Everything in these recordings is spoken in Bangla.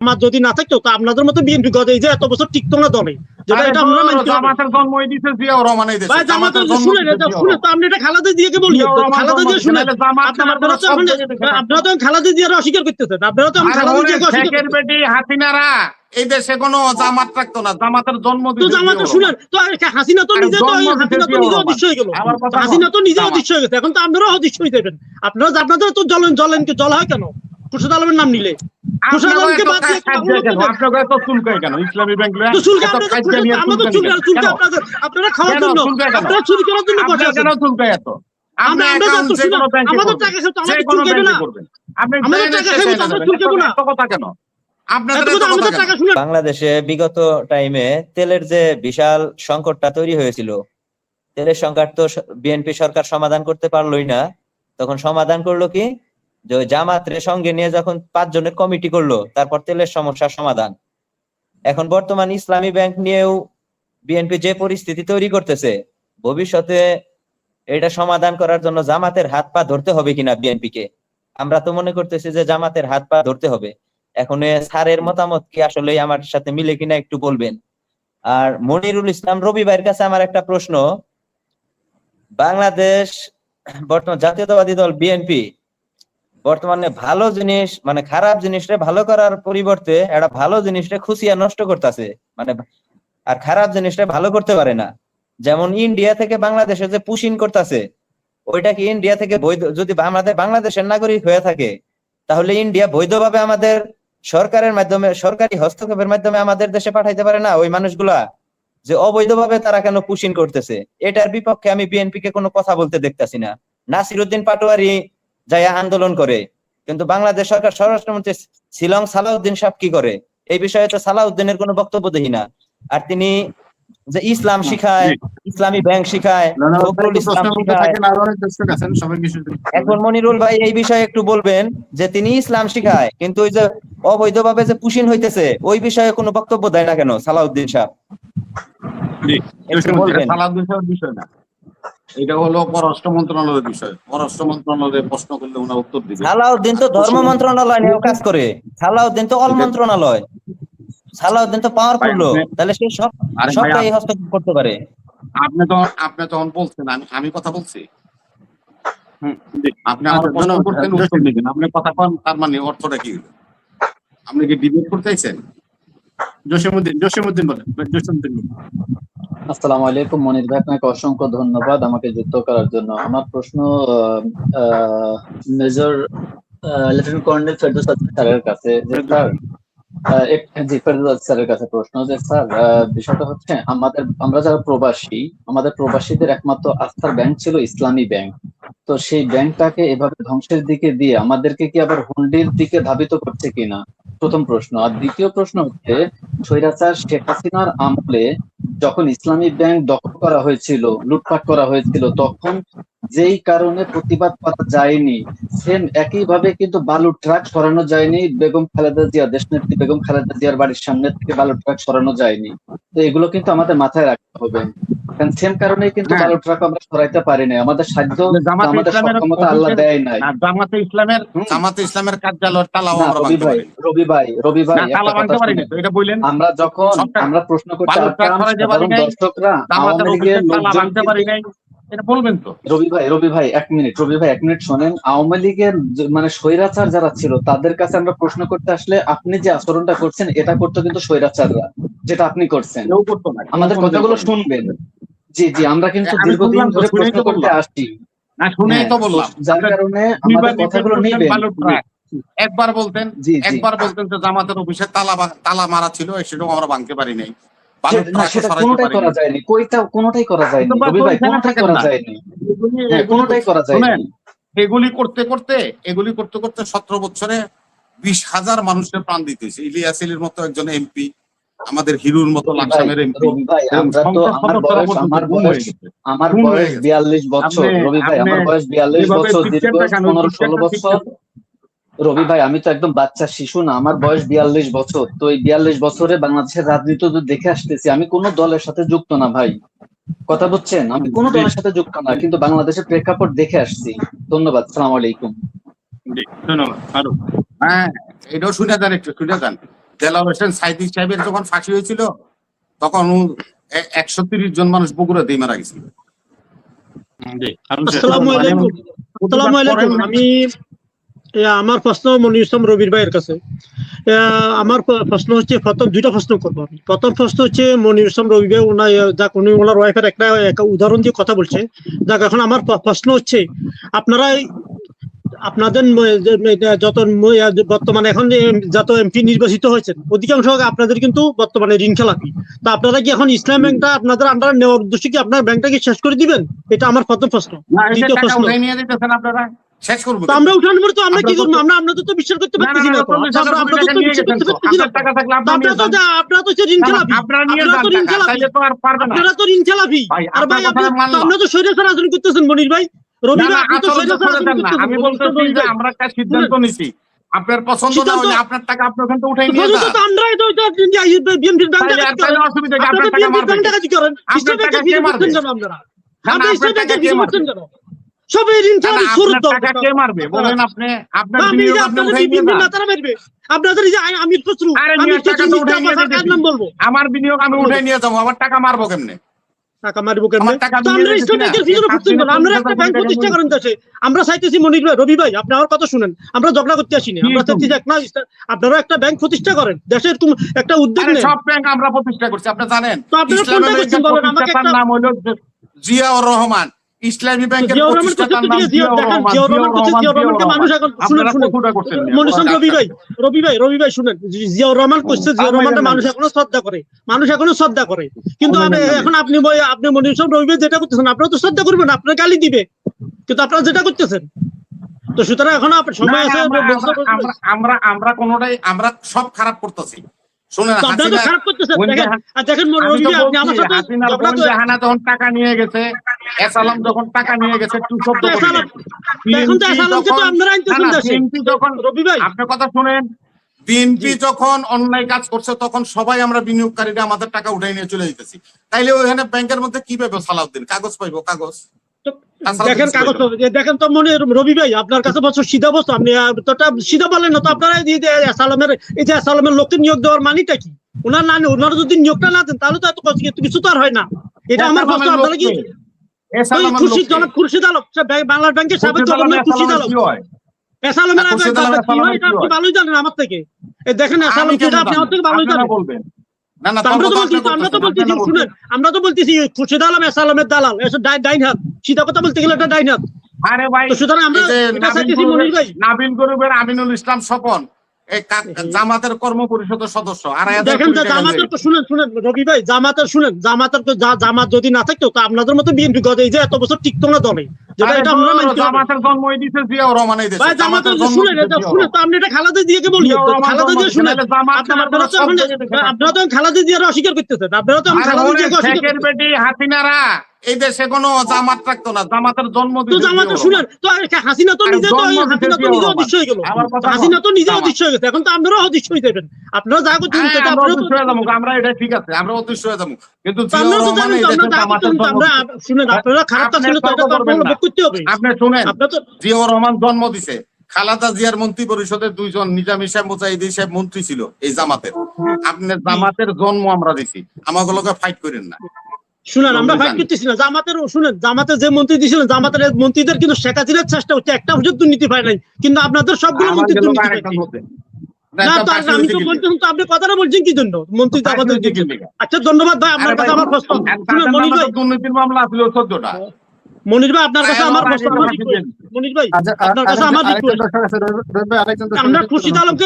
আমার যদি না থাকতো তো আপনাদের মতো বিএনপি গজে যে এত বছর টিকতো না দলে, যেটা এটা আমরা মানতে পারি। জামাতের জন্মই দিয়েছে জিয়াউর রহমান এই দেশে। ভাই জামাতের শুনেন, এটা শুনে তো আপনি এটা খালেদা জিয়াকে বলি, খালেদা জিয়া শুনেন। আপনারা তো খালেদা জিয়ার অস্বীকার করতেছেন, আপনারা তো খালেদা জিয়াকে অস্বীকার শেখের বেটি হাসিনারা এই দেশে কোনো জামাত রাখতো না, জামাতের জন্ম তো জামাতে শুনেন তো হাসিনা তো নিজে তো নিজে অদৃশ্য হয়ে গেল, হাসিনা তো নিজে অদৃশ্য হয়ে গেছে, এখন তো আপনারাও অদৃশ্য হয়ে যাবেন। আপনারা আপনাদের তো জ্বলেনকে জল হয় কেন খুরশেদ আলমের নাম নিলে? খুরশেদ আলমকে বাদ দিয়ে আপনারা তো চুলকায় কেন ইসলামী ব্যাংক আপনারা খাওয়ার জন্য, আপনারা চুরি করার জন্য বসে আছেন। কেন চুলকায় এত? আপনি অ্যাকাউন্ট যে কোনো ব্যাংকে আমাদের টাকা খেতে আমাদের চুলকাবে না, আপনি আমাদের টাকা খেতে আমরা চুলকাবো না। কথা কেন আমাদের টাকা শুনেন। বাংলাদেশে বিগত টাইমে তেলের যে বিশাল সংকটটা তৈরি হয়েছিল, তেলের সংকট তো বিএনপি সরকার সমাধান করতে পারলোই না। তখন সমাধান করলো কি, যে জামাতের সঙ্গে নিয়ে যখন 5 জনের কমিটি করলো, তারপর তেলের সমস্যার সমাধান। এখন বর্তমান ইসলামী ব্যাংক নিয়েও বিএনপি যে পরিস্থিতি তৈরি করতেছে, ভবিষ্যতে এটা সমাধান করার জন্য জামাতের হাত পা ধরতে হবে কিনা বিএনপি কে? আমরা তো মনে করতেছি যে জামাতের হাত পা ধরতে হবে। এখন স্যারের মতামত কি আসলে আমার সাথে মিলে কিনা একটু বলবেন। আর মনিরুল ইসলাম রবি ভাইয়ের কাছে আমার একটা প্রশ্ন, বাংলাদেশ বর্তমান জাতীয়তাবাদী দল বিএনপি বর্তমানে ভালো জিনিস মানে খারাপ জিনিসটা ভালো করার পরিবর্তে একটা ভালো জিনিসটা খুশিয়া নষ্ট করতেছে, মানে আর খারাপ জিনিসটা ভালো করতে পারে না। যেমন ইন্ডিয়া থেকে বাংলাদেশে যে পুশিং করতেছে, ওইটা কি ইন্ডিয়া থেকে বৈধ? যদি আমাদের বাংলাদেশের নাগরিক হয়ে থাকে, তাহলে ইন্ডিয়া বৈধভাবে আমাদের সরকারের মাধ্যমে, সরকারি হস্তক্ষেপের মাধ্যমে আমাদের দেশে পাঠাইতে পারে না ওই মানুষগুলা? যে অবৈধভাবে তারা কেন পুশিং করতেছে, এটার বিপক্ষে আমি বিএনপি কে কোনো কথা বলতে দেখতেছি না। নাসিরউদ্দিন পাটোয়ারি যাই আন্দোলন করে, কিন্তু বাংলাদেশ সরকার স্বরাষ্ট্রমন্ত্রী শিলং সালাউদ্দিন সাহেব কি করে? এই বিষয়ে তো সালাউদ্দিনের কোনো বক্তব্য দেখি না। আর তিনি যে ইসলাম শিখায়, ইসলামী ব্যাংক শিখায়, ইসলাম শিখায়। এখন মনিরুল ভাই এই বিষয়ে একটু বলবেন যে তিনি ইসলাম শিখায়, কিন্তু ওই যে অবৈধভাবে যে পুশিং হইতেছে ওই বিষয়ে কোনো বক্তব্য দেয় না কেন সালাউদ্দিন সাহেব? বিষয় না, এটা হলো পররাষ্ট্র মন্ত্রণালয়ের বিষয়। পররাষ্ট্র মন্ত্রণালয়ে প্রশ্ন করলে ওনার উত্তর দিবে। সালাউদ্দিন তো ধর্ম মন্ত্রণালয় নিয়ে কাজ করে, সালাউদ্দিন তো অল মন্ত্রণালয়, সালাউদ্দিন তো পাওয়ারফুল লোক, তাহলে সে সবটাই হস্তক্ষেপ করতে পারে। আপনি তখন বলছেন আমি কথা বলছি, আপনি আমার প্রশ্ন করতেন উত্তর দিবেন, আপনি কথা কন, তার মানে অর্থটা কি হলো? আপনি কি ডিবেট করতে চাইছেন? জসিমউদ্দিন বলেন। আসসালামু আলাইকুম মনির ভাই, আপনাকে অসংখ্য ধন্যবাদ আমাকে যুক্ত করার জন্য। আমার প্রশ্ন মেজর লেফটেন্যান্ট কর্নেল ফেরদৌস স্যারের কাছে। যে স্যার, জি ফেরদৌস স্যারের কাছে প্রশ্ন যে স্যার, বিষয়টা হচ্ছে আমরা যারা প্রবাসী, আমাদের প্রবাসীদের একমাত্র আস্থার ব্যাংক ছিল ইসলামী ব্যাংক। তো সেই ব্যাংকটাকে এভাবে ধ্বংসের দিকে দিয়ে আমাদেরকে কি আবার হুন্ডির দিকে ধাবিত করছে কিনা, প্রথম প্রশ্ন। আর দ্বিতীয় প্রশ্ন হচ্ছে, স্বৈরাচার শেখ হাসিনার আমলে যখন ইসলামী ব্যাংক দখল করা হয়েছিল, লুটপাট করা হয়েছিল, তখন যেই কারণে প্রতিবাদ করা যায়নি, সেম একইভাবে কিন্তু বালুর ট্রাক সরানো যায়নি বেগম খালেদা জিয়া, দেশনেত্রী বেগম খালেদা জিয়ার বাড়ির সামনে থেকে বালুর ট্রাক সরানো যায়নি। তো এগুলো কিন্তু আমাদের মাথায় রাখতে হবে, কারণ সেম কারণে কিন্তু বালুর ট্রাক আমরা সরাইতে পারি নাই, আমাদের সাধ্য আমাদের সক্ষমতা আল্লাহ দেয় নাই। জামাতে ইসলামের কার্যালয় তালা রবি ভাই আমরা যখন আমরা প্রশ্ন করছি সাধারণ দর্শকরা আওয়ামী লীগের লোকজন, রবি ভাই এক মিনিট শোনেন। আওয়ামী লীগের মানে স্বৈরাচার যারা ছিল তাদের কাছে আমরা প্রশ্ন করতে আসলে আপনি যে আচরণটা করছেন এটা করতো কিন্তু স্বৈরাচাররা, যেটা আপনি করছেন। আমাদের কথাগুলো শুনবেন। জি আমরা কিন্তু দীর্ঘদিন ধরে প্রশ্ন করতে আসছি, যার কারণে আমাদের কথাগুলো নেবেন। একবার বলতেন যে জামাতের অফিসে তালা মারা ছিল, সেটাও আমরা ভাঙতে পারি নাই। কোনোটাই করা যায়নি, কোনোটাই করা যায়নি রবি ভাই, কোনোটাই করা যায়নি, কোনোটাই করা যায়নি। এগুলি করতে করতে 17 বছরে 20,000 মানুষের প্রাণ দিতেছে। ইলিয়াস আলীর মতো একজন এমপি, আমাদের হিরুর মতো লাকসামের এমপি। রবি ভাই আমার বয়স 42 বছর, রবি ভাই আমার বয়স 42 বছর, দীর্ঘ 15-16 বছর। রবি ভাই আমি তো একদম বাচ্চা শিশু না, আমার বয়স 42 বছর। তো এই 42 বছরে বাংলাদেশের রাজনীতি দেখে আসতেছি, আমি কোন দলের সাথে যুক্ত না ভাই, কথা বুঝছেন, আমি কোন দলের সাথে যুক্ত না, কিন্তু বাংলাদেশের প্রেক্ষাপট দেখে আসছি। ধন্যবাদ, সালাম আলাইকুম। হ্যাঁ, এটাও শুনে যান, একটু শুনে যান। দেলাওয়ার হোসেন সাইদি সাহেবের যখন ফাঁসি হয়েছিল তখন 130 জন মানুষ বগুড়াতেই মারা গেছিল। আসসালামু আলাইকুম। আসসালামু আলাইকুম। আমি আমার প্রশ্ন মনির ইসলাম রবির ভাইয়ের কাছে। আমার প্রশ্ন হচ্ছে, প্রথম দুইটা প্রশ্ন করবো আমি। প্রথম প্রশ্ন হচ্ছে মনির ইসলাম রবি ভাই উনি ওনার ওয়াইফের একটা উদাহরণ দিয়ে কথা বলছে। যাক, এখন আমার প্রশ্ন হচ্ছে, আপনারা আপনাদের যত বর্তমানে এখন যত এমপি নির্বাচিত হয়েছেন অধিকাংশ আপনাদের কিন্তু বর্তমানে ঋণ খেলাপি। তা আপনারা কি এখন ইসলাম ব্যাংকটা আপনাদের আন্ডারে নেওয়ার উদ্দেশ্যে কি আপনার ব্যাংকটা কি শেষ করে দিবেন? এটা আমার প্রথম প্রশ্ন। দ্বিতীয় প্রশ্ন, আমরা উঠানোর পরে তো আমরা কি করবো? আমরা আপনাদের তো বিশ্বাস করতে পারতেছি না। আপনারা তো ঋণ খেলাপি, আপনারা তো ঋণ খেলাপি। আর ভাই আমরা তো স্বৈরাচার রাজনীতি করতেছেন মনির ভাই, রবি ভাই, আপনি তো স্বৈরাচার রাজনীতি করতেছেন। আমি বলতেছি যে আমরা একটা সিদ্ধান্ত নিছি, আপনার পছন্দ না হলে আপনার টাকা আপনি ওখান থেকে উঠাই নিয়ে যান। তো আমরাই তো বিএমপির ব্যাংক টাকা করেন, অসুবিধা কি? আপনারা বিএমপির ব্যাংক টাকা করেন, ইসলাম ব্যাংকের ফিরে করছেন কেন? আপনারা আপনারা ইসলাম ব্যাংকের ফিরে করছেন কেন? সবই ঋণ খেলাপি শুরু দাও। টাকা কে মারবে বলেন আপনি? আপনার বিনিয়োগ আপনি উঠাই নিয়ে বিএমপির যান। নেতারা মারবে আপনাদের। এই যে আমির খসরু, আমির খসরু কার নাম বলবো? আমার বিনিয়োগ আমি উঠাই নিয়ে যাবো, আবার টাকা মারবো কেমনে? টাকা মারবো কেমনে? আমার টাকা তো আমরা ইসলাম ব্যাংকের ফিরে করছেন কেন? আমরা একটা ব্যাংক প্রতিষ্ঠা করেন দেশে। আমরা চাইতেছি মনির ভাই, রবি ভাই, আপনি আমার কথা শুনেন, আমরা ঝগড়া করতে আসিনি। আমরা চাইতেছি আপনারা একটা ব্যাংক প্রতিষ্ঠা করেন, দেশের একটা উদ্যোগ নেন। সব ব্যাংক আমরা প্রতিষ্ঠা করছি, আপনি জানেন। তো আপনারা কোনটা করছেন বলেন আমাকে? প্রতিষ্ঠাতার নাম হলো জিয়াউর রহমান। ইসলামী ব্যাংকের প্রতিষ্ঠাতার নাম জিয়াউর রহমান। মানুষ এখন শুনেন, রবি ভাই শুনেন, জিয়াউর রহমান করছে, জিয়াউর রহমানের মানুষ এখনো শ্রদ্ধা করে। কিন্তু এখন আপনি মনির ইসলাম রবি ভাই যেটা করতেছেন, আপনারা তো শ্রদ্ধা করবেন, আপনার গালি দিবে, কিন্তু আপনারা যেটা করতেছেন। তো সুতরাং এখন সময় আছে। আমরা কোনটাই আমরা সব খারাপ করতেছি। শুনেন, খারাপ করতেছেন। দেখেন রবি ভাই, আপনি আমার সাথে হাসিনা যখন টাকা নিয়ে গেছে, এসালাম যখন টাকা নিয়ে গেছে, এখন তো এসালামকে তো আপনারা আনতেছেন দেশে। রবি ভাই, আপনার কথা শুনেন, বিএনপি যখন অন্যায় কাজ করছে তখন সবাই আমরা বিনিয়োগকারীরা আমাদের টাকা উঠাই নিয়ে চলে যেতেছি। তাইলে ওইখানে ব্যাংকের মধ্যে কি পাইবো? সালাউদ্দিন কাগজ পাইবো, কাগজ। দেখেন কাগজ, দেখেন তো মনে রবি ভাই, আপনার কাছে বছর সিধা বস্তু, আপনি তোটা সিধা বলেন না তো। আপনারা এই যে আসালামের লোককে নিয়োগ দেওয়ার মানিটা কি? ওনারা যদি নিয়োগটা না দেন তাহলে তো এত কিছু তো আর হয় না। এটা আমার প্রশ্ন। আপনারা কি খুরশিদ আলম বাংলার ব্যাংকের সাবেক গভর্নর খুরশিদ আলম, এসালামের ভালোই জানেন আমার থেকে। দেখেন এসালাম কি আপনি আমার থেকে ভালোই জানেন। আমরা তো বলতেছি খুরশিদ আলম এসালামের দালাল, ডাইন হাত। সিধা কথা বলতে গেলে এটা ডাইন হাত। আরে ভাই, সুতরাং আমরা নাবিল গরিবের আমিনুল ইসলাম স্বপন জামাতের কর্ম পরিষদের সদস্য। দেখেন জামাতের শুনেন রবি ভাই, জামাত যদি না থাকতো তো আপনাদের মতো বিএনপি গজে যে এত বছর টিকতো না দলে। জামাতের জন্ম দিয়েছে জিয়াউর রহমান। জামাতের শুনেন তো আপনি এটা খালেদা জিয়াকে বলি, খালেদা জিয়া শুনেন। আপনারা তো খালেদা জিয়ার অস্বীকার করতেছেন। আপনারা তো খালেদা জিয়াকে অস্বীকার করতেছেন। হাসিনারা এই দেশে কোনো জামাত রাখতো না, জামাতের জন্ম দিয়েছে। জামাত শুনেন তো, হাসিনা তো নিজে অদৃশ্য হয়ে গেল। হাসিনা তো নিজে অদৃশ্য হয়ে গেছে, এখন তো আপনারাও অদৃশ্য হয়ে যাবেন। আপনারা যা করছেন আমরা এটা ঠিক আছে, আমরা অদৃশ্য হয়ে যাবো, কিন্তু শুনেন, আপনারা খারাপ কাজ করলে তো এটা করতে হবে। আপনি শুনেন, জিয়াউর রহমান জন্ম দিছে, খালেদা জিয়ার মন্ত্রী পরিষদের 2 জন নিজামী সাহেব, মুজাহিদি সাহেব মন্ত্রী ছিল এই জামাতের। আপনার জামাতের জন্ম আমরা দিছি, আমাগুলোকে ফাইট করেন না। শুনেন, আমরা ফাইট করতেছি না। জামাতের যে মন্ত্রী দিয়েছিলেন, জামাতের মন্ত্রীদের কিন্তু শেখ হাসিনার চেষ্টা হচ্ছে, একটা হুজুর দুর্নীতি পায় নাই, কিন্তু আপনাদের সবগুলো মন্ত্রী দুর্নীতি পাইছে। না তো আমি তো বলতেন, তো আপনি কথাটা বলছেন কি জন্য? মন্ত্রী জামাতের। আচ্ছা ধন্যবাদ ভাই, আপনার কাছে আমার প্রশ্ন। মনির ভাই, দুর্নীতির মামলা ছিল 14টা। মনির ভাই, আপনার কাছে আমার প্রশ্ন। মনির ভাই, আপনার কাছে আমার আমরা খুরশিদ আলমকে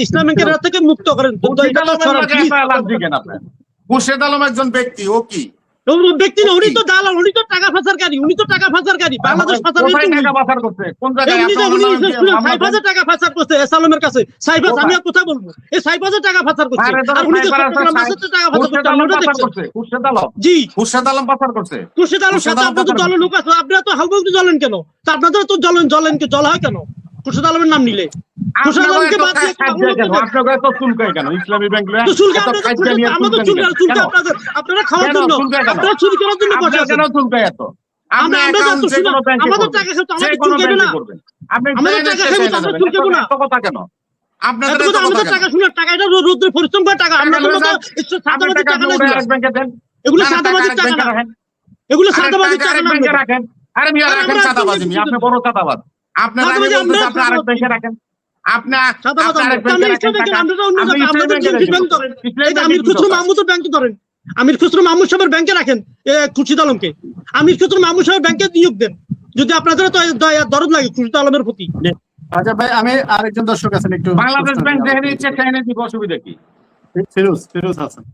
ইসলাম ব্যাংকের থেকে মুক্ত করেন। খুরশিদ আলম একজন ব্যক্তি, ও কি ব্যক্তি না? উনি তো দালাল, উনি তো টাকা পাচারকারী, বাংলাদেশ পাচার করছে। কোন জায়গায় সাইফাজের টাকা পাচার করছে এসালামের কাছে। সাইফাজ, আমি আর কথা বলবো, এই সাইফাজের টাকা পাচার করছে। আর উনি তো চট্টগ্রাম বাসের টাকা পাচার করছে। খুরশিদ আলম, জি খুরশিদ আলম পাচার করছে। খুরশিদ আলম সাথে আপনাদের দলের লোক আছে, আপনারা তো হালবুল জ্বলেন কেন? তা আপনাদের তো জ্বলা হয় কেন খুরশিদ আলমের নাম নিলে? খুরশিদ আলমকে বাদ দিয়ে আপনারা তো চুলকায় কেন? ইসলামী ব্যাংক আপনারা খাওয়ার জন্য, আপনারা চুরি করার জন্য বসে আছেন। চুলকায় এত আমাদের টাকা খেতে আমাদের টাকা খেতে আমরা চুলকাবো না। কথা কেন? আপনাদের এত এত কথা কথা আমাদের কেন? টাকা শুনে টাকা এটা রোদ্রে পরিশ্রম করে টাকা আমরা টাকা কোনো লয়ে মতো যান। আপনি সাদাবাজি টাকা টাকা উঠে না আরেক ব্যাংকে দেন। এগুলো না, না, টাকা সাদাবাজি আরেক টাকা ব্যাংকে না রাখেন। এগুলো আরে সাদাবাজি টাকা টাকা আরেক না ব্যাংকে রাখেন। আরে মিয়া আরে রাখেন আমরা চাঁদাবাজি মিয়া, আপনি বড় চাঁদাবাজ। আপনার আমি সাদাবাজি বলতেছি আমরা আপনি আরেক ব্যাংকে রাখেন। আপনি সাদাবাজি আপনি আরেক আমরা ব্যাংকে রাখেন ইসলামী টাকা। ব্যাংকে আমরা অন্য আপনি জায়গায় ইসলামী আমাদের ব্যাংকে বিএনপি ব্যাংক রাখেন। ধরেন ইসলামী এই যে ব্যাংকে আমির কি খুসরো দরকার? মাহমুদের ব্যাংক ধরেন আমির খুসরো মাহমুদ সাহেবের ব্যাংকে রাখেন খুরশিদ আলমকে আমির খুসরো মাহমুদ সাহেবের ব্যাংকে নিয়োগ দেন যদি আপনাদের তো দরদ লাগে খুরশিদ আলমের প্রতি। আচ্ছা ভাই, আমি আরেকজন দর্শক আছেন একটু বাংলাদেশ প্রশ্ন ব্যাংক নিয়ে যেখানে আলোচনা ইচ্ছে সেখানে দিব, অসুবিধা কি? ফিরোজ হাসান